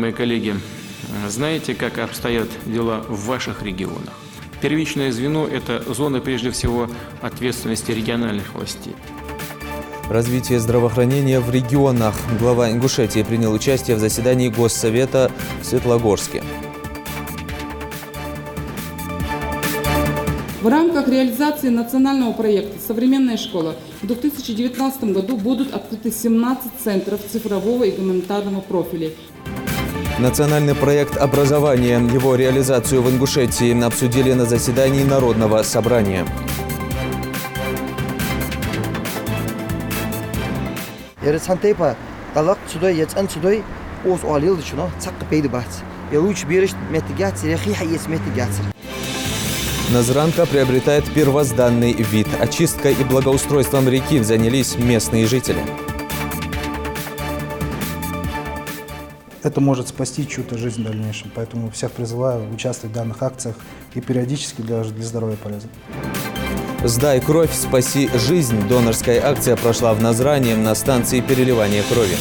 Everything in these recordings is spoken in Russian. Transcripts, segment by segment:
уважаемые коллеги, знаете, как обстоят дела в ваших регионах? Первичное звено – это зона, прежде всего, ответственности региональных властей. Развитие здравоохранения в регионах. Глава Ингушетии принял участие в заседании Госсовета в Светлогорске. В рамках реализации национального проекта «Современная школа» в 2019 году будут открыты 17 центров цифрового и гуманитарного профиля. Национальный проект образования. Его реализацию в Ингушетии обсудили на заседании Народного собрания. Назранка приобретает первозданный вид. Очисткой и благоустройством реки занялись местные жители. Это может спасти чью-то жизнь в дальнейшем. Поэтому всех призываю участвовать в данных акциях и периодически для здоровья полезно. «Сдай кровь, спаси жизнь». Донорская акция прошла в Назране на станции переливания крови.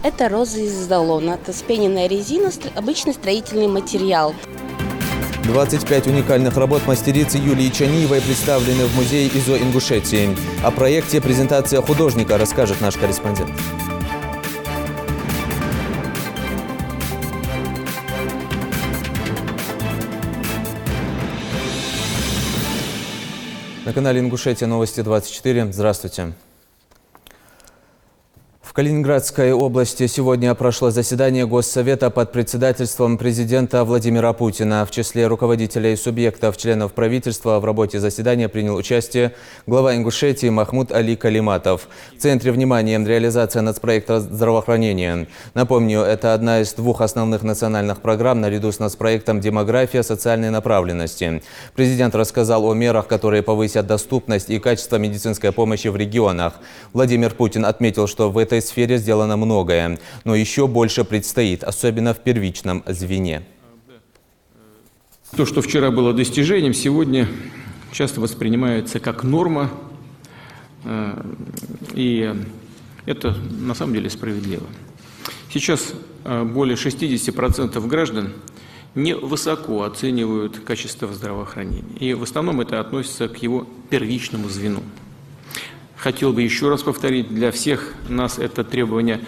Это розы из залона. Это вспененная резина, обычный строительный материал. 25 уникальных работ мастерицы Юлии Чаниевой представлены в музее ИЗО Ингушетии. О проекте «Презентация художника» расскажет наш корреспондент. На канале Ингушетия новости 24. Здравствуйте. В Калининградской области сегодня прошло заседание Госсовета под председательством президента Владимира Путина. В числе руководителей субъектов, членов правительства в работе заседания принял участие глава Ингушетии Махмуд Али Калиматов. В центре внимания реализация нацпроекта здравоохранения. Напомню, это одна из двух основных национальных программ наряду с нацпроектом «Демография социальной направленности». Президент рассказал о мерах, которые повысят доступность и качество медицинской помощи в регионах. Владимир Путин отметил, что в этой сфере сделано многое, но еще больше предстоит, особенно в первичном звене. То, что вчера было достижением, сегодня часто воспринимается как норма, и это на самом деле справедливо. Сейчас более 60% граждан невысоко оценивают качество здравоохранения, и в основном это относится к его первичному звену. Хотел бы еще раз повторить, для всех нас это требование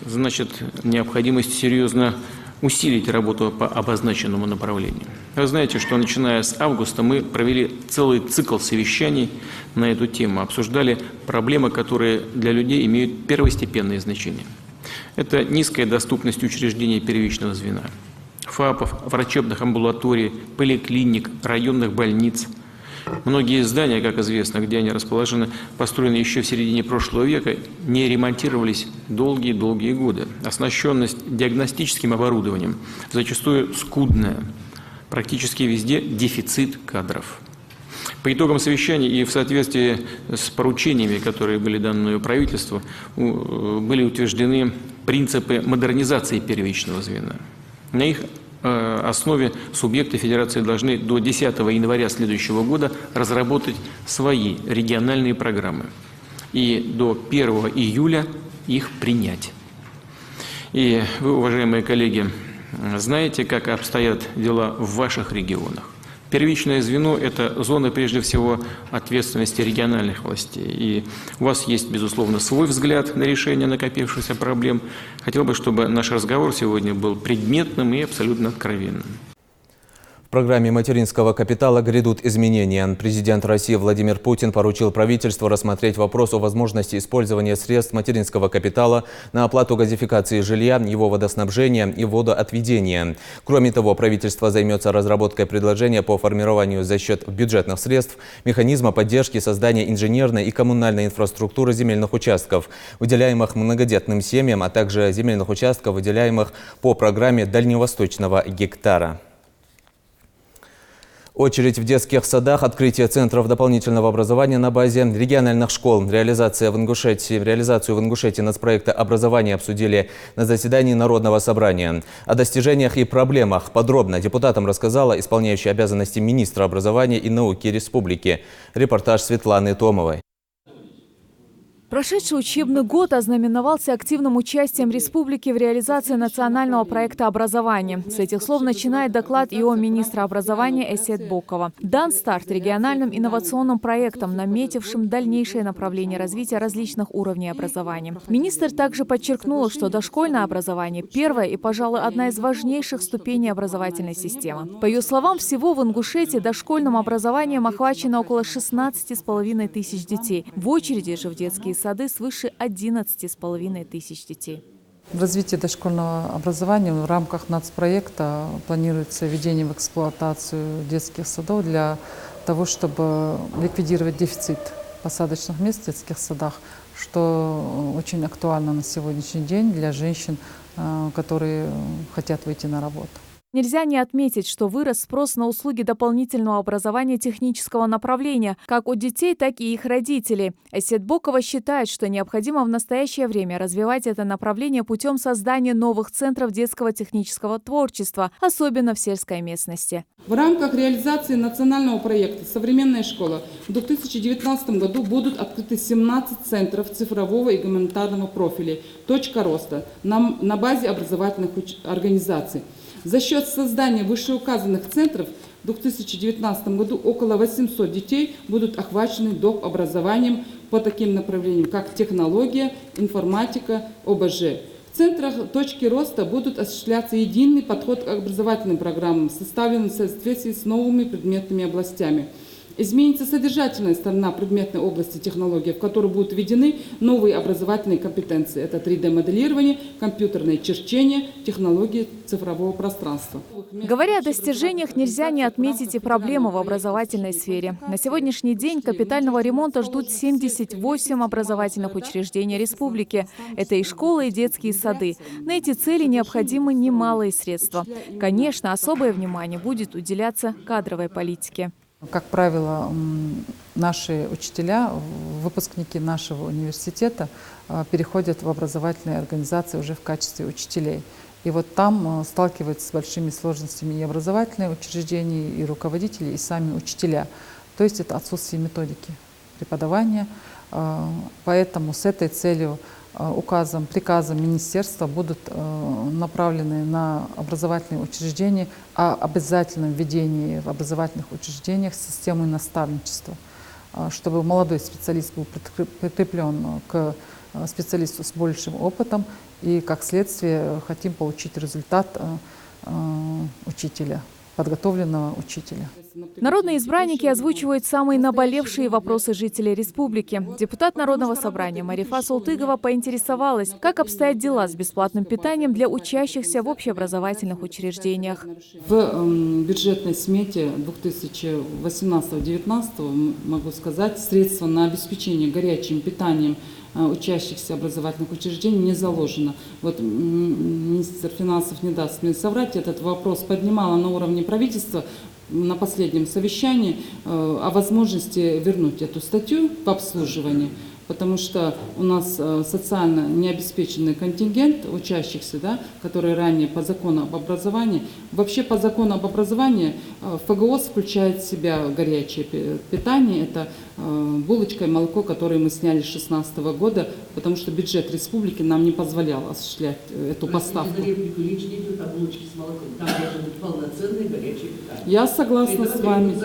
значит необходимость серьезно усилить работу по обозначенному направлению. Вы знаете, что начиная с августа мы провели целый цикл совещаний на эту тему, обсуждали проблемы, которые для людей имеют первостепенное значение. Это низкая доступность учреждений первичного звена, ФАПов, врачебных амбулаторий, поликлиник, районных больниц. Многие здания, как известно, где они расположены, построены еще в середине прошлого века, не ремонтировались долгие годы. Оснащенность диагностическим оборудованием зачастую скудная. Практически везде дефицит кадров. По итогам совещаний и в соответствии с поручениями, которые были даны правительству, были утверждены принципы модернизации первичного звена. На их основе субъекты Федерации должны до 10 января следующего года разработать свои региональные программы и до 1 июля их принять. И вы, уважаемые коллеги, знаете, как обстоят дела в ваших регионах? Первичное звено – это зона, прежде всего, ответственности региональных властей. И у вас есть, безусловно, свой взгляд на решение накопившихся проблем. Хотел бы, чтобы наш разговор сегодня был предметным и абсолютно откровенным. В программе материнского капитала грядут изменения. Президент России Владимир Путин поручил правительству рассмотреть вопрос о возможности использования средств материнского капитала на оплату газификации жилья, его водоснабжения и водоотведения. Кроме того, правительство займется разработкой предложения по формированию за счет бюджетных средств механизма поддержки создания инженерной и коммунальной инфраструктуры земельных участков, выделяемых многодетным семьям, а также земельных участков, выделяемых по программе дальневосточного гектара. Очередь в детских садах, открытие центров дополнительного образования на базе региональных школ. Реализацию в Ингушетии нацпроекта образования обсудили на заседании Народного собрания. О достижениях и проблемах подробно депутатам рассказала исполняющая обязанности министра образования и науки республики. Репортаж Светланы Томовой. Прошедший учебный год ознаменовался активным участием республики в реализации национального проекта образования. С этих слов начинает доклад ИО министра образования Эсет Бокова. Дан старт региональным инновационным проектам, наметившим дальнейшее направление развития различных уровней образования. Министр также подчеркнула, что дошкольное образование – первая и, пожалуй, одна из важнейших ступеней образовательной системы. По ее словам, всего в Ингушетии дошкольным образованием охвачено около 16,5 тысяч детей. В очереди же в детские сады свыше 11,5 тысяч детей. В развитии дошкольного образования в рамках нацпроекта планируется введение в эксплуатацию детских садов для того, чтобы ликвидировать дефицит посадочных мест в детских садах, что очень актуально на сегодняшний день для женщин, которые хотят выйти на работу. Нельзя не отметить, что вырос спрос на услуги дополнительного образования технического направления, как у детей, так и их родителей. Эсет Бокова считает, что необходимо в настоящее время развивать это направление путем создания новых центров детского технического творчества, особенно в сельской местности. В рамках реализации национального проекта «Современная школа» в 2019 году будут открыты 17 центров цифрового и гуманитарного профиля «Точка роста» на базе образовательных организаций. За счет создания вышеуказанных центров в 2019 году около 800 детей будут охвачены доп. Образованием по таким направлениям, как технология, информатика, ОБЖ. В центрах точки роста будут осуществляться единый подход к образовательным программам, составленным в соответствии с новыми предметными областями. Изменится содержательная сторона предметной области технологий, в которую будут введены новые образовательные компетенции. Это 3D-моделирование, компьютерное черчение, технологии цифрового пространства. Говоря о достижениях, нельзя не отметить и проблемы в образовательной сфере. На сегодняшний день капитального ремонта ждут 78 образовательных учреждений республики. Это и школы, и детские сады. На эти цели необходимы немалые средства. Конечно, особое внимание будет уделяться кадровой политике. Как правило, наши учителя, выпускники нашего университета переходят в образовательные организации уже в качестве учителей. И вот там сталкиваются с большими сложностями и образовательные учреждения, и руководители, и сами учителя. То есть это отсутствие методики преподавания. Поэтому с этой целью приказом министерства будут направлены на образовательные учреждения о обязательном введении в образовательных учреждениях системы наставничества, чтобы молодой специалист был прикреплен к специалисту с большим опытом, и как следствие хотим получить результат учителя, подготовленного учителя. Народные избранники озвучивают самые наболевшие вопросы жителей республики. Депутат Народного собрания Марифа Султыгова поинтересовалась, как обстоят дела с бесплатным питанием для учащихся в общеобразовательных учреждениях. В бюджетной смете 2018-2019, могу сказать, средства на обеспечение горячим питанием учащихся образовательных учреждений не заложено. Вот министр финансов не даст мне соврать, этот вопрос поднимала на уровне правительства на последнем совещании о возможности вернуть эту статью по обслуживанию, потому что у нас социально необеспеченный контингент учащихся, да, которые ранее по закону об образовании. Вообще по закону об образовании ФГОС включает в себя горячее питание. Это булочка и молоко, которые мы сняли с 2016 года, потому что бюджет республики нам не позволял осуществлять эту поставку. Я согласна с вами.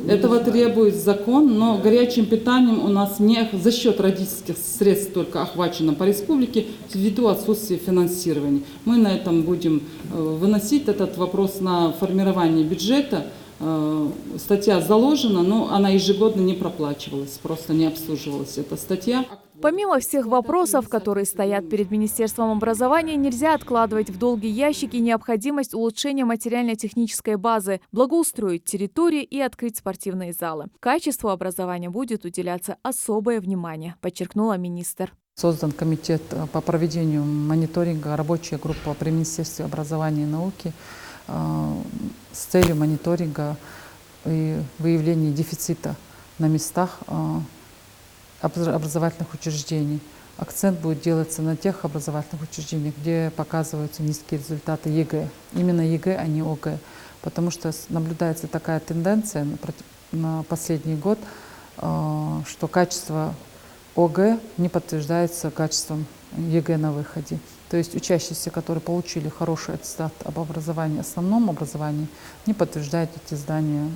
Этого требует закон, но горячим питанием у нас не за счет родительских средств только охвачено по республике ввиду отсутствия финансирования. Мы на этом будем выносить этот вопрос на формирование бюджета. Статья заложена, но она ежегодно не проплачивалась, просто не обслуживалась эта статья. Помимо всех вопросов, которые стоят перед Министерством образования, нельзя откладывать в долгий ящик и необходимость улучшения материально-технической базы, благоустроить территории и открыть спортивные залы. Качеству образования будет уделяться особое внимание, подчеркнула министр. Создан комитет по проведению мониторинга, рабочая группа при Министерстве образования и науки с целью мониторинга и выявления дефицита на местах образовательных учреждений. Акцент будет делаться на тех образовательных учреждениях, где показываются низкие результаты ЕГЭ. Именно ЕГЭ, а не ОГЭ. Потому что наблюдается такая тенденция на последний год, что качество ОГЭ не подтверждается качеством ЕГЭ на выходе. То есть учащиеся, которые получили хороший аттестат об образовании, основном образовании, не подтверждают эти знания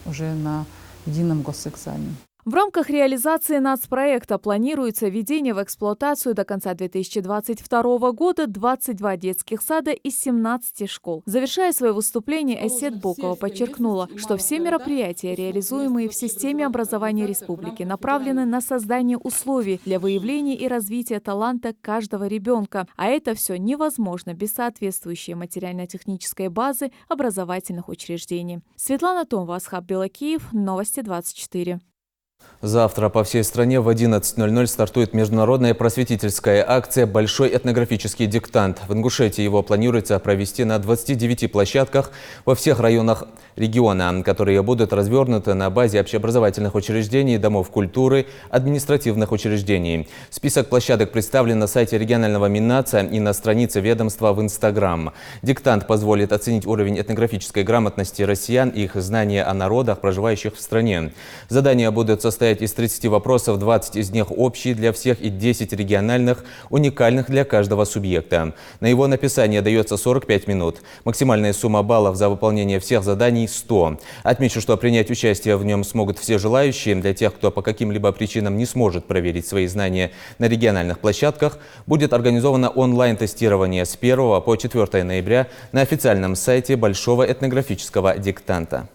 уже на едином госэкзамене. В рамках реализации нацпроекта планируется введение в эксплуатацию до конца 2022 года 22 детских сада из 17 школ. Завершая свое выступление, Эсет Бокова подчеркнула, что все мероприятия, реализуемые в системе образования республики, направлены на создание условий для выявления и развития таланта каждого ребенка. А это все невозможно без соответствующей материально-технической базы образовательных учреждений. Светлана Томова, Асхаб Белакиев, Новости 24. Завтра по всей стране в 11:00 стартует международная просветительская акция «Большой этнографический диктант». В Ингушетии его планируется провести на 29 площадках во всех районах региона, которые будут развернуты на базе общеобразовательных учреждений, домов культуры, административных учреждений. Список площадок представлен на сайте регионального Миннаца и на странице ведомства в Инстаграм. Диктант позволит оценить уровень этнографической грамотности россиян и их знания о народах, проживающих в стране. Задания будут состоять из 30 вопросов, 20 из них общие для всех и 10 региональных, уникальных для каждого субъекта. На его написание дается 45 минут. Максимальная сумма баллов за выполнение всех заданий – 100. Отмечу, что принять участие в нем смогут все желающие. Для тех, кто по каким-либо причинам не сможет проверить свои знания на региональных площадках, будет организовано онлайн-тестирование с 1 по 4 ноября на официальном сайте Большого этнографического диктанта.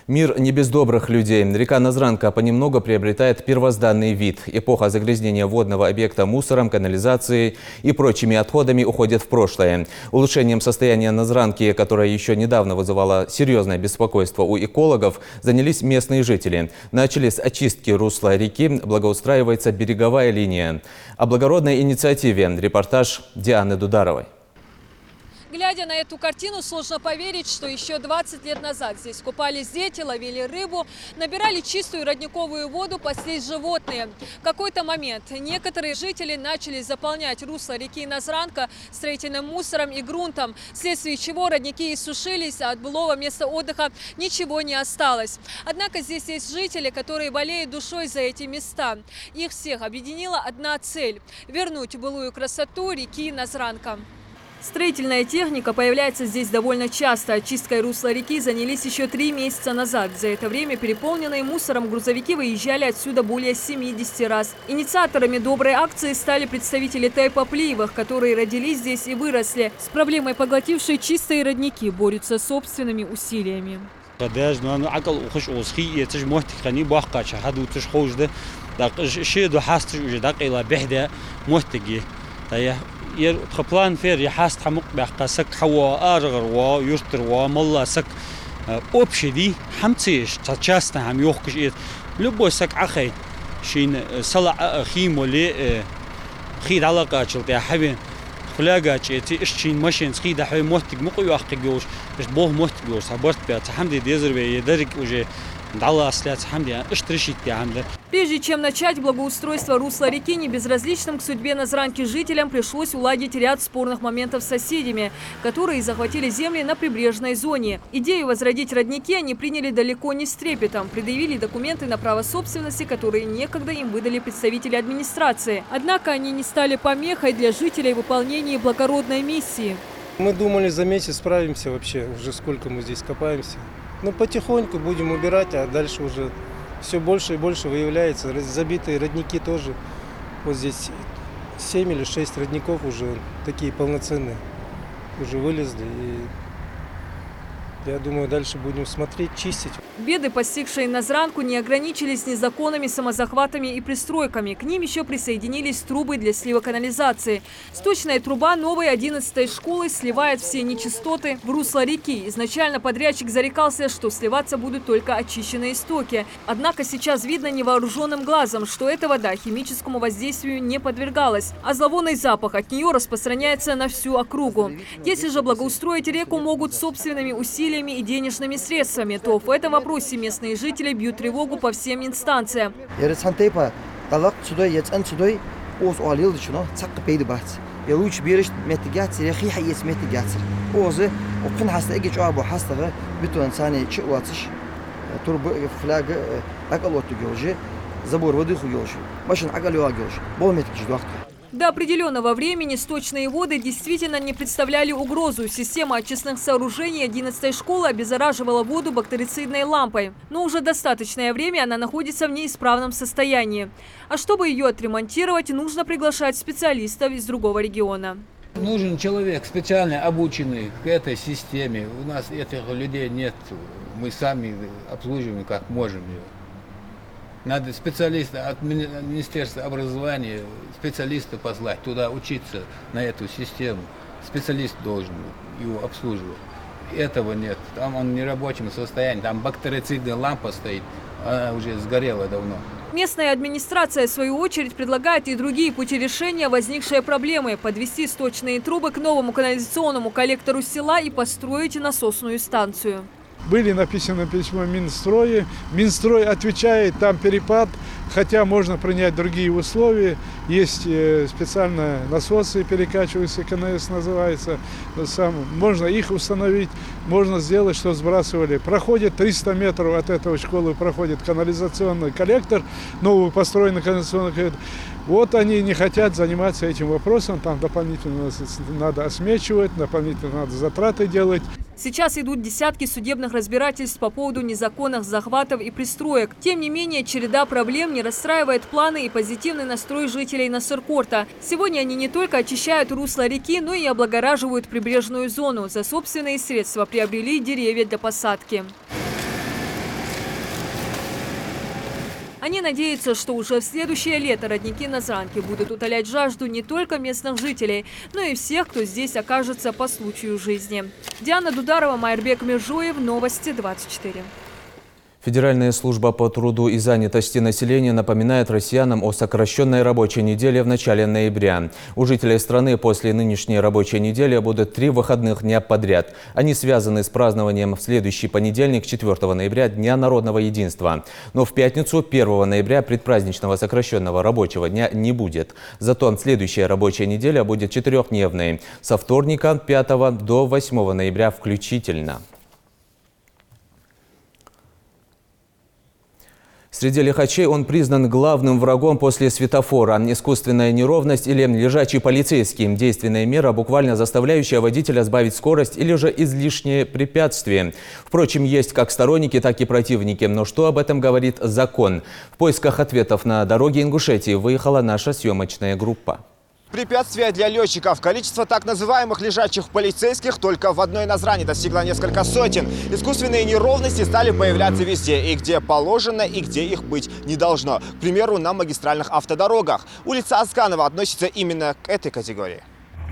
Мир не без добрых людей. Река Назранка понемногу приобретает первозданный вид. Эпоха загрязнения водного объекта мусором, канализацией и прочими отходами уходит в прошлое. Улучшением состояния Назранки, которое еще недавно вызывало серьезное беспокойство у экологов, занялись местные жители. Начали с очистки русла реки, благоустраивается береговая линия. О благородной инициативе репортаж Дианы Дударовой. Глядя на эту картину, сложно поверить, что еще 20 лет назад здесь купались дети, ловили рыбу, набирали чистую родниковую воду, паслись животные. В какой-то момент некоторые жители начали заполнять русло реки Назранка строительным мусором и грунтом, вследствие чего родники иссушились, а от былого места отдыха ничего не осталось. Однако здесь есть жители, которые болеют душой за эти места. Их всех объединила одна цель – вернуть былую красоту реки Назранка. Строительная техника появляется здесь довольно часто. Очисткой русла реки занялись еще 3 месяца назад. За это время переполненные мусором грузовики выезжали отсюда более 70 раз. Инициаторами доброй акции стали представители Тайпа-Плиевых, которые родились здесь и выросли. С проблемой, поглотившей чистые родники, борются собственными усилиями. تخبلان فير يحاست حمق بحقاسك حوا أرغر ويرتر وملا سك أبشدي حمتيش تشاستنا هم يوخكش إيه لبوا سك عخي شين صلع خيم ولي خيد علاقة شلتي حبين خلاقة تي إشين ماشين خيد حبين موتك مقوي أخي جوش إش بوه موتك جوش صبرت بيت حمدي ديزر بي يدرك وجه. Прежде чем начать благоустройство русла реки, небезразличным к судьбе Назранки жителям пришлось уладить ряд спорных моментов с соседями, которые захватили земли на прибрежной зоне. Идею возродить родники они приняли далеко не с трепетом, предъявили документы на право собственности, которые некогда им выдали представители администрации. Однако они не стали помехой для жителей в выполнении благородной миссии. Мы думали, за месяц справимся вообще, уже сколько мы здесь копаемся. Ну, потихоньку будем убирать, а дальше уже все больше и больше выявляется. Забитые родники тоже. Вот здесь 7 или 6 родников уже такие полноценные. Уже вылезли. И я думаю, дальше будем смотреть, чистить. Беды, постигшие Назранку, не ограничились незаконными самозахватами и пристройками. К ним еще присоединились трубы для слива канализации. Сточная труба новой 11-й школы сливает все нечистоты в русло реки. Изначально подрядчик зарекался, что сливаться будут только очищенные стоки. Однако сейчас видно невооруженным глазом, что эта вода химическому воздействию не подвергалась. А зловонный запах от нее распространяется на всю округу. Если же благоустроить реку могут собственными усилиями и денежными средствами, то в этом вопросе местные жители бьют тревогу по всем инстанциям. забор воды хуёлший. Машин агалю агелш. Болметки ждахты. До определенного времени сточные воды действительно не представляли угрозу. Система очистных сооружений 11-й школы обеззараживала воду бактерицидной лампой. Но уже достаточное время она находится в неисправном состоянии. А чтобы ее отремонтировать, нужно приглашать специалистов из другого региона. Нужен человек специально обученный к этой системе. У нас этих людей нет. Мы сами обслуживаем как можем ее. Надо специалиста от Министерства образования, специалиста послать туда учиться на эту систему. Специалист должен его обслуживать. Этого нет. Там он в нерабочем состоянии. Там бактерицидная лампа стоит. Она уже сгорела давно. Местная администрация, в свою очередь, предлагает и другие пути решения возникшей проблемы. Подвести сточные трубы к новому канализационному коллектору села и построить насосную станцию. Были написаны письмо Минстроя. Минстрой отвечает, там перепад, хотя можно принять другие условия. Есть специальные насосы, перекачиваются, КНС называется. Можно их установить, можно сделать, что сбрасывали. Проходит 300 метров от этого школы, проходит канализационный коллектор, новый построенный канализационный коллектор. Вот они не хотят заниматься этим вопросом, там дополнительно надо осмечивать, дополнительно надо затраты делать. Сейчас идут десятки судебных разбирательств по поводу незаконных захватов и пристроек. Тем не менее, череда проблем не расстраивает планы и позитивный настрой жителей Насыркорта. Сегодня они не только очищают русло реки, но и облагораживают прибрежную зону. За собственные средства приобрели деревья для посадки. Они надеются, что уже в следующее лето родники Назранки будут утолять жажду не только местных жителей, но и всех, кто здесь окажется по случаю жизни. Диана Дударова, Майрбек Межуев, Новости 24. Федеральная служба по труду и занятости населения напоминает россиянам о сокращенной рабочей неделе в начале ноября. У жителей страны после нынешней рабочей недели будут 3 выходных дня подряд. Они связаны с празднованием в следующий понедельник, 4 ноября, Дня народного единства. Но в пятницу, 1 ноября, предпраздничного сокращенного рабочего дня не будет. Зато следующая рабочая неделя будет 4-дневной, со вторника 5 до 8 ноября включительно. Среди лихачей он признан главным врагом после светофора. Искусственная неровность или лежачий полицейский – действенная мера, буквально заставляющая водителя сбавить скорость или же излишнее препятствие. Впрочем, есть как сторонники, так и противники. Но что об этом говорит закон? В поисках ответов на дороге Ингушетии выехала наша съемочная группа. Препятствия для летчиков. Количество так называемых лежачих полицейских только в одной Назрани достигло несколько сотен. Искусственные неровности стали появляться везде. И где положено, и где их быть не должно. К примеру, на магистральных автодорогах. Улица Асканова относится именно к этой категории.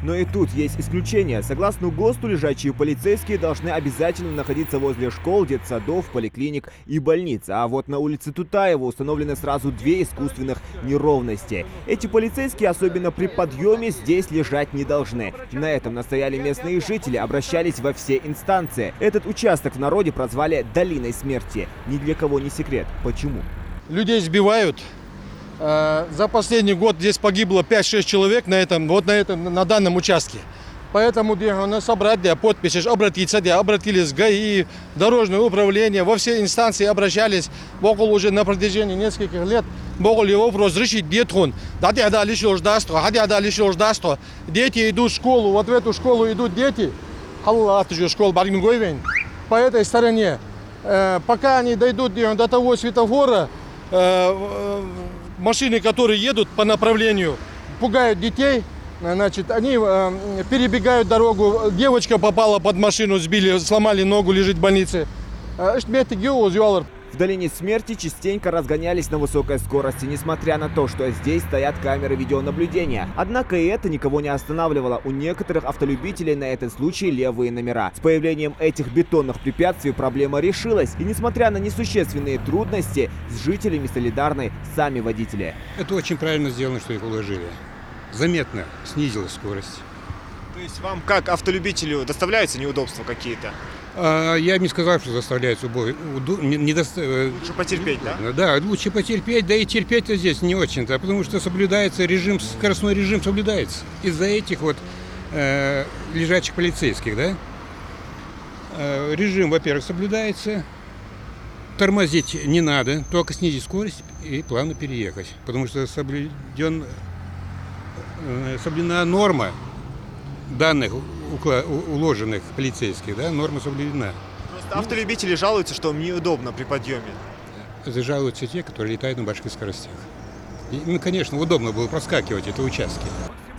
Но и тут есть исключения. Согласно ГОСТу, лежачие полицейские должны обязательно находиться возле школ, детсадов, поликлиник и больниц. А вот на улице Тутаева установлены сразу 2 искусственных неровности. Эти полицейские, особенно при подъеме, здесь лежать не должны. На этом настояли местные жители, обращались во все инстанции. Этот участок в народе прозвали «Долиной смерти». Ни для кого не секрет. Почему? Людей сбивают. За последний год здесь погибло 5-6 человек на данном участке. Поэтому собрать подписи, обратились в ГАИ, дорожное управление, во все инстанции обращались. Богол уже на протяжении нескольких лет Богол его вопрос решить детхон. Дети идут в школу, вот в эту школу идут дети. По этой стороне. Пока они дойдут до того светофора, машины, которые едут по направлению, пугают детей, значит, они перебегают дорогу. Девочка попала под машину, сбили, сломали ногу, лежит в больнице. В долине смерти частенько разгонялись на высокой скорости, несмотря на то, что здесь стоят камеры видеонаблюдения. Однако и это никого не останавливало. У некоторых автолюбителей на этот случай левые номера. С появлением этих бетонных препятствий проблема решилась. И несмотря на несущественные трудности, с жителями солидарны сами водители. Это очень правильно сделано, что их уложили. Заметно снизилась скорость. То есть вам, как автолюбителю, доставляются неудобства какие-то? Я не сказал, что заставляется лучше потерпеть, да? Да, лучше потерпеть, да и терпеть-то здесь не очень-то, потому что соблюдается режим, скоростной режим соблюдается. Из-за этих вот лежачих полицейских, да? Режим, во-первых, соблюдается, тормозить не надо, только снизить скорость и плавно переехать. Потому что соблюдена норма данных, уложенных полицейских, да, норма соблюдена. Просто автолюбители жалуются, что им неудобно при подъеме. Жалуются те, которые летают на больших скоростях. И, конечно, удобно было проскакивать эти участки.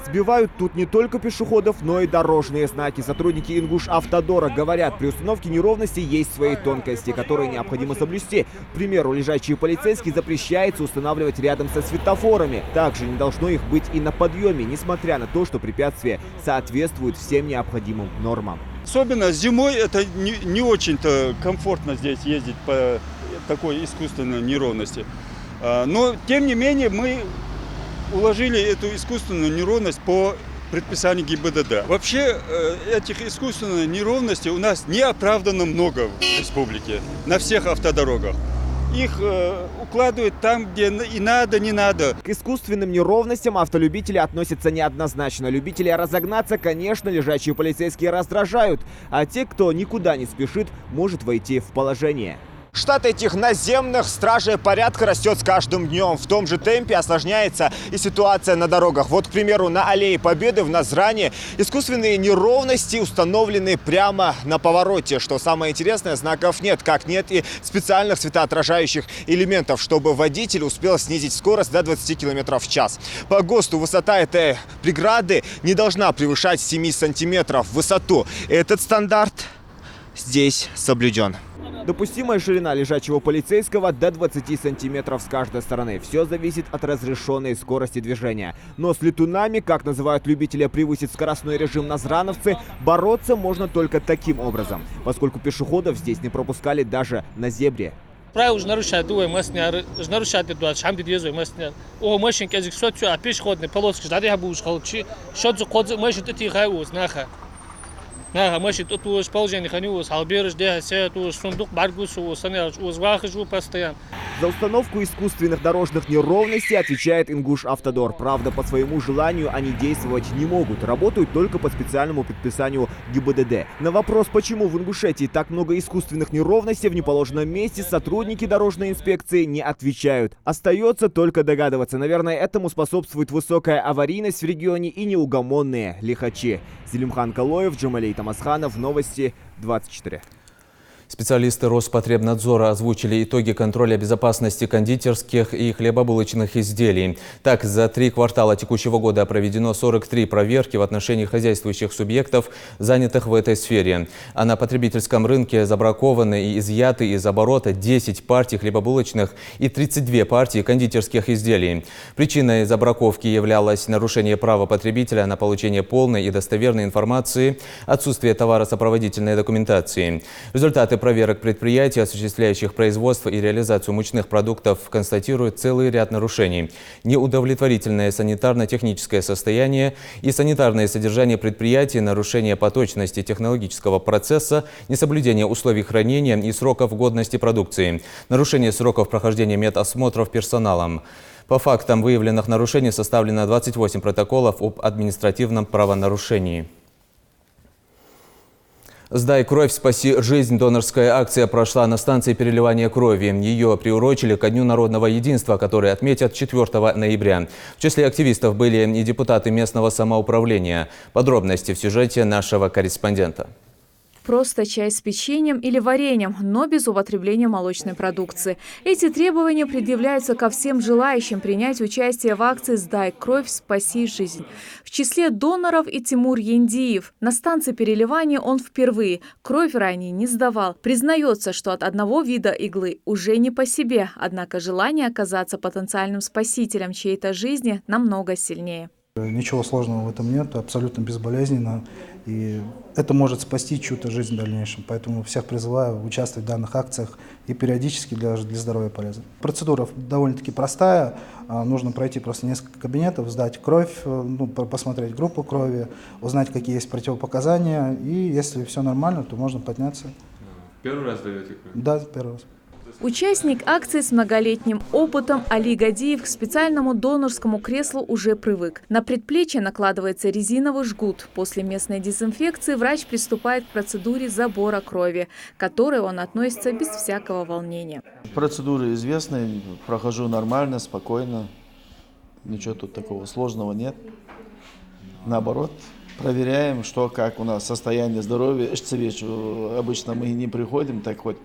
Сбивают тут не только пешеходов, но и дорожные знаки. Сотрудники Ингушавтодора говорят, при установке неровности есть свои тонкости, которые необходимо соблюсти. К примеру, лежачие полицейские запрещается устанавливать рядом со светофорами. Также не должно их быть и на подъеме, несмотря на то, что препятствия соответствуют всем необходимым нормам. Особенно зимой это не очень-то комфортно здесь ездить по такой искусственной неровности. Но, тем не менее, мы уложили эту искусственную неровность по предписанию ГИБДД. Вообще, этих искусственных неровностей у нас неоправданно много в республике, на всех автодорогах. Их укладывают там, где и надо, не надо. К искусственным неровностям автолюбители относятся неоднозначно. Любители разогнаться, конечно, лежачие полицейские раздражают, а те, кто никуда не спешит, может войти в положение. Штат этих наземных стражей порядка растет с каждым днем. В том же темпе осложняется и ситуация на дорогах. Вот, к примеру, на Аллее Победы в Назране искусственные неровности установлены прямо на повороте. Что самое интересное, знаков нет, как нет и специальных светоотражающих элементов, чтобы водитель успел снизить скорость до 20 км в час. По ГОСТу высота этой преграды не должна превышать 7 сантиметров в высоту. Этот стандарт здесь соблюден. Допустимая ширина лежачего полицейского до 20 сантиметров с каждой стороны. Все зависит от разрешенной скорости движения. Но с летунами, как называют любителя превысить скоростной режим назрановцы, бороться можно только таким образом, поскольку пешеходов здесь не пропускали даже на зебре. Правила же нарушают, нарушают это, шамби движу, о, машин кезик сотью, а пешеходные полоски, ждали я буду школчи, что за код машин ты хаус наха. Машин тут уж положение хранилось, алберж, где все тут сундук баргус, узвахажу постоянно. За установку искусственных дорожных неровностей отвечает Ингушавтодор. Правда, по своему желанию они действовать не могут. Работают только по специальному предписанию ГИБДД. На вопрос, почему в Ингушетии так много искусственных неровностей в неположенном месте, сотрудники дорожной инспекции не отвечают. Остается только догадываться. Наверное, этому способствует высокая аварийность в регионе и неугомонные лихачи. Зелимхан Калоев, Джамалей Тамасханов, Новости 24. Специалисты Роспотребнадзора озвучили итоги контроля безопасности кондитерских и хлебобулочных изделий. Так, за 3 квартала текущего года проведено 43 проверки в отношении хозяйствующих субъектов, занятых в этой сфере. А на потребительском рынке забракованы и изъяты из оборота 10 партий хлебобулочных и 32 партии кондитерских изделий. Причиной забраковки являлось нарушение права потребителя на получение полной и достоверной информации, отсутствие товаросопроводительной документации. Результаты проверок предприятий, осуществляющих производство и реализацию мучных продуктов, констатируют целый ряд нарушений. Неудовлетворительное санитарно-техническое состояние и санитарное содержание предприятий, нарушение поточности технологического процесса, несоблюдение условий хранения и сроков годности продукции, нарушение сроков прохождения медосмотров персоналом. По фактам выявленных нарушений составлено 28 протоколов об административном правонарушении. «Сдай кровь, спаси жизнь» донорская акция прошла на станции переливания крови. Ее приурочили ко Дню народного единства, который отметят 4 ноября. В числе активистов были и депутаты местного самоуправления. Подробности в сюжете нашего корреспондента. Просто чай с печеньем или вареньем, но без употребления молочной продукции. Эти требования предъявляются ко всем желающим принять участие в акции «Сдай кровь, спаси жизнь». В числе доноров и Тимур Яндиев. На станции переливания он впервые. Кровь ранее не сдавал. Признается, что от одного вида иглы уже не по себе. Однако желание оказаться потенциальным спасителем чьей-то жизни намного сильнее. Ничего сложного в этом нет, абсолютно безболезненно. И это может спасти чью-то жизнь в дальнейшем. Поэтому всех призываю участвовать в данных акциях и периодически для здоровья полезно. Процедура довольно-таки простая. Нужно пройти просто несколько кабинетов, сдать кровь, посмотреть группу крови, узнать, какие есть противопоказания. И если все нормально, то можно подняться. Первый раз даете кровь? Да, первый раз. Участник акции с многолетним опытом Али Гадиев к специальному донорскому креслу уже привык. На предплечье накладывается резиновый жгут. После местной дезинфекции врач приступает к процедуре забора крови, к которой он относится без всякого волнения. Процедура известная, прохожу нормально, спокойно. Ничего тут такого сложного нет. Наоборот, проверяем, что, как у нас состояние здоровья. Обычно мы не приходим, так хоть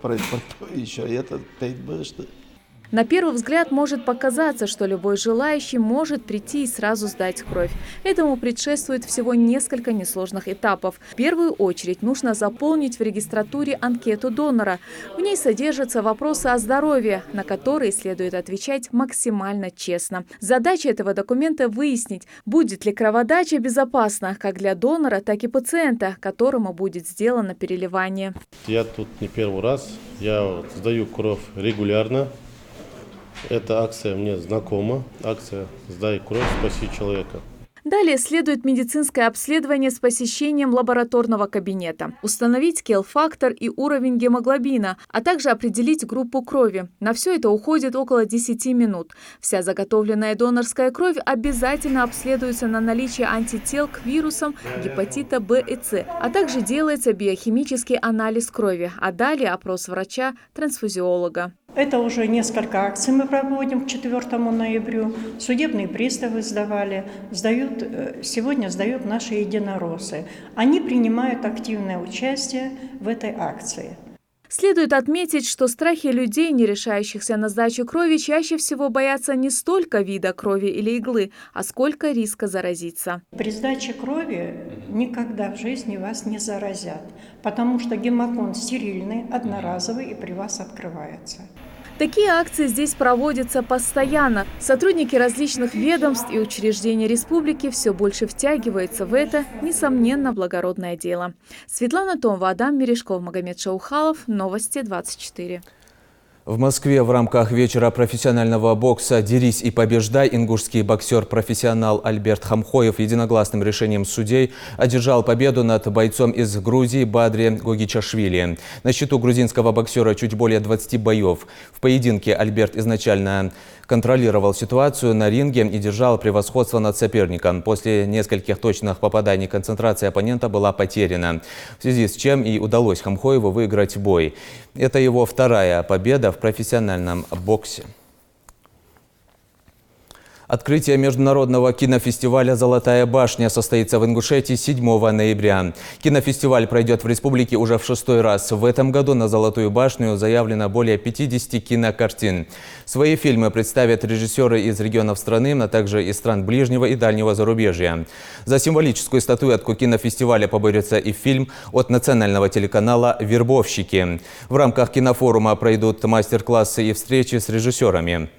еще это, что. На первый взгляд может показаться, что любой желающий может прийти и сразу сдать кровь. Этому предшествует всего несколько несложных этапов. В первую очередь нужно заполнить в регистратуре анкету донора. В ней содержатся вопросы о здоровье, на которые следует отвечать максимально честно. Задача этого документа – выяснить, будет ли кроводача безопасна как для донора, так и пациента, которому будет сделано переливание. Я тут не первый раз, я сдаю кровь регулярно. Эта акция мне знакома. Акция «Сдай кровь, спаси человека». Далее следует медицинское обследование с посещением лабораторного кабинета. Установить скелл-фактор и уровень гемоглобина, а также определить группу крови. На все это уходит около 10 минут. Вся заготовленная донорская кровь обязательно обследуется на наличие антител к вирусам гепатита Б и С, а также делается биохимический анализ крови, а далее опрос врача-трансфузиолога. Это уже несколько акций мы проводим к 4 ноября. Судебные приставы сегодня сдают наши единороссы. Они принимают активное участие в этой акции. Следует отметить, что страхи людей, не решающихся на сдачу крови, чаще всего боятся не столько вида крови или иглы, а сколько риска заразиться. При сдаче крови никогда в жизни вас не заразят, потому что гемокон стерильный, одноразовый и при вас открывается. Такие акции здесь проводятся постоянно. Сотрудники различных ведомств и учреждений республики все больше втягиваются в это, несомненно, благородное дело. Светлана Томова, Адам Мережков, Магомед Шаухалов. Новости 24. В Москве в рамках вечера профессионального бокса «Дерись и побеждай» ингушский боксер-профессионал Альберт Хамхоев единогласным решением судей одержал победу над бойцом из Грузии Бадри Гогичашвили. На счету грузинского боксера чуть более 20 боев. В поединке Альберт изначально контролировал ситуацию на ринге и держал превосходство над соперником. После нескольких точных попаданий концентрация оппонента была потеряна, в связи с чем и удалось Хамхоеву выиграть бой. Это его вторая победа в профессиональном боксе. Открытие международного кинофестиваля «Золотая башня» состоится в Ингушетии 7 ноября. Кинофестиваль пройдет в республике уже в 6-й раз. В этом году на «Золотую башню» заявлено более 50 кинокартин. Свои фильмы представят режиссеры из регионов страны, а также из стран ближнего и дальнего зарубежья. За символическую статуэтку кинофестиваля поборется и фильм от национального телеканала «Вербовщики». В рамках кинофорума пройдут мастер-классы и встречи с режиссерами.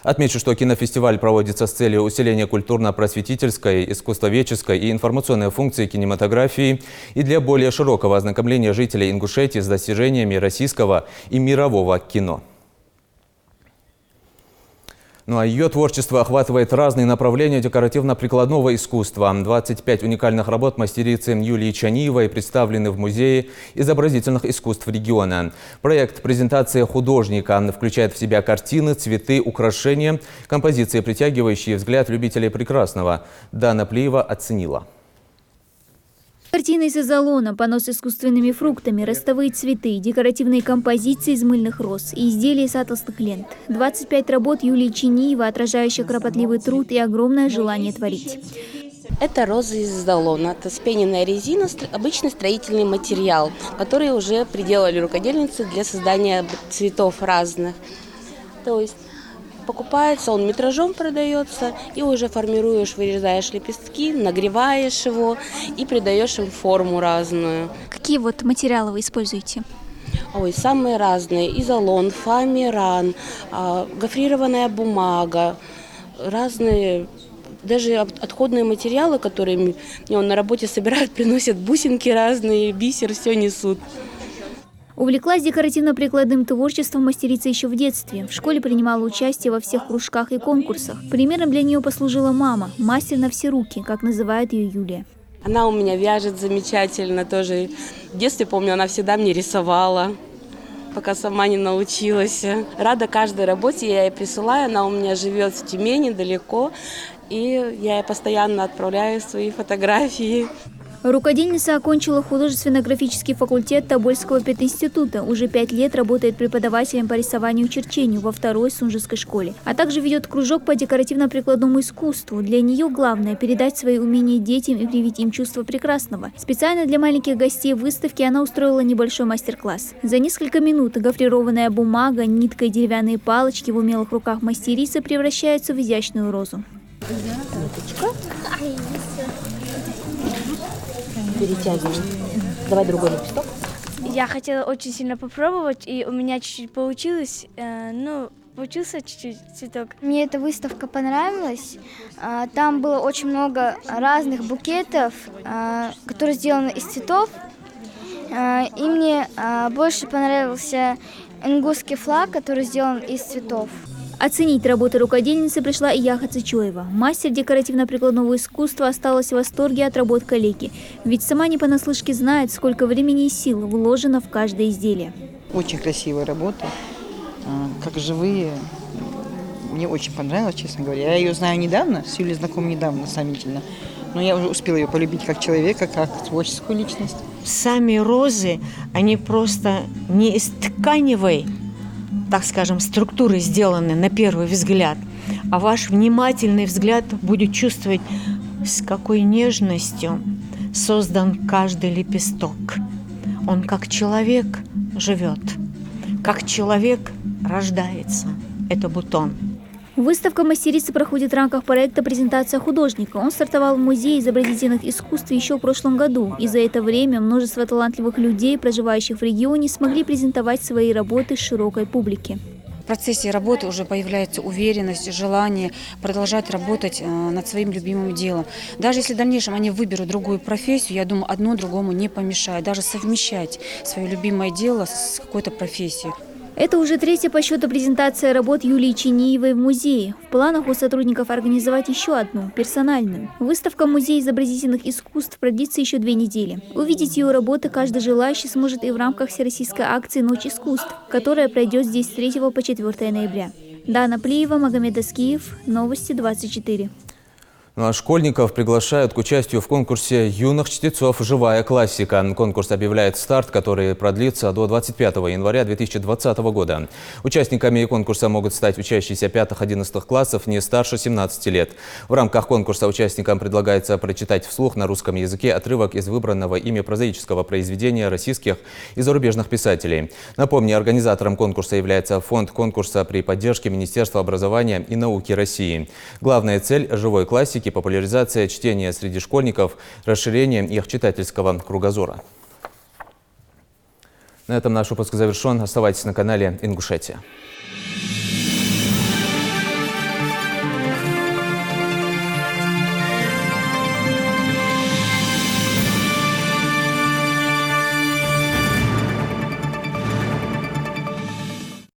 Отмечу, что кинофестиваль проводится с целью усиления культурно-просветительской, искусствоведческой и информационной функции кинематографии и для более широкого ознакомления жителей Ингушетии с достижениями российского и мирового кино. Ну а ее творчество охватывает разные направления декоративно-прикладного искусства. 25 уникальных работ мастерицы Юлии Чаниевой представлены в Музее изобразительных искусств региона. Проект презентации художника включает в себя картины, цветы, украшения, композиции, притягивающие взгляд любителей прекрасного. Дана Плиева оценила. Картины из изолона, понос с искусственными фруктами, ростовые цветы, декоративные композиции из мыльных роз и изделия из атласных лент. 25 работ Юлии Чаниевой, отражающих кропотливый труд и огромное желание творить. Это розы из изолона, это вспененная резина, обычный строительный материал, который уже приделали рукодельницы для создания цветов разных. То есть покупается, он метражом продается, и уже формируешь, вырезаешь лепестки, нагреваешь его и придаешь им форму разную. Какие вот материалы вы используете? Ой, самые разные. Изолон, фоамиран, гофрированная бумага, разные, даже отходные материалы, которые мне он на работе собирают, приносят бусинки разные, бисер, все несут. Увлеклась декоративно-прикладным творчеством мастерица еще в детстве. В школе принимала участие во всех кружках и конкурсах. Примером для нее послужила мама, мастер на все руки, как называет ее Юлия. Она у меня вяжет замечательно тоже. В детстве, помню, она всегда мне рисовала. пока сама не научилась. Рада каждой работе, я ей присылаю, она у меня живет в Тюмени, далеко, и я ей постоянно отправляю свои фотографии. Рукодельница окончила художественно-графический факультет Тобольского пединститута. Уже 5 лет работает преподавателем по рисованию и черчению во 2-й Сунжской школе. А также ведет кружок по декоративно-прикладному искусству. Для нее главное – передать свои умения детям и привить им чувство прекрасного. Специально для маленьких гостей выставки она устроила небольшой мастер-класс. За несколько минут гофрированная бумага, нитка и деревянные палочки в умелых руках мастерицы превращаются в изящную розу. Перетягиваем. Давай другой лепесток. Я хотела очень сильно попробовать, и у меня чуть-чуть получилось. Получился чуть-чуть цветок. Мне эта выставка понравилась. Там было очень много разных букетов, которые сделаны из цветов. И мне больше понравился ингусский флаг, который сделан из цветов. Оценить работы рукодельницы пришла и Яха Цычоева. Мастер декоративно-прикладного искусства осталась в восторге от работ коллеги. Ведь сама не понаслышке знает, сколько времени и сил вложено в каждое изделие. Очень красивая работа, как живые. Мне очень понравилось, честно говоря. Я ее знаю недавно, с Юлей знакома недавно, сомнительно. Но я уже успела ее полюбить как человека, как творческую личность. Сами розы, они просто не из тканевой, так скажем, структуры сделаны на первый взгляд, а ваш внимательный взгляд будет чувствовать, с какой нежностью создан каждый лепесток. Он как человек живет, как человек рождается. Это бутон. Выставка мастерицы проходит в рамках проекта «Презентация художника». Он стартовал в Музее изобразительных искусств еще в прошлом году. И за это время множество талантливых людей, проживающих в регионе, смогли презентовать свои работы широкой публике. В процессе работы уже появляется уверенность, желание продолжать работать над своим любимым делом. Даже если в дальнейшем они выберут другую профессию, я думаю, одно другому не помешает. Даже совмещать свое любимое дело с какой-то профессией. Это уже 3-я по счету презентация работ Юлии Чиниевой в музее. В планах у сотрудников организовать еще одну, персональную. Выставка Музея изобразительных искусств продлится еще 2 недели. Увидеть ее работы каждый желающий сможет и в рамках всероссийской акции «Ночь искусств», которая пройдет здесь с 3 по 4 ноября. Дана Плиева, Магомед Аскиев, Новости 24. Ну а школьников приглашают к участию в конкурсе юных чтецов «Живая классика». Конкурс объявляет старт, который продлится до 25 января 2020 года. Участниками конкурса могут стать учащиеся 5-11 классов не старше 17 лет. В рамках конкурса участникам предлагается прочитать вслух на русском языке отрывок из выбранного ими прозаического произведения российских и зарубежных писателей. Напомню, организатором конкурса является фонд конкурса при поддержке Министерства образования и науки России. Главная цель «Живой классики» – популяризация чтения среди школьников, расширение их читательского кругозора. На этом наш выпуск завершен. Оставайтесь на канале Ингушетия.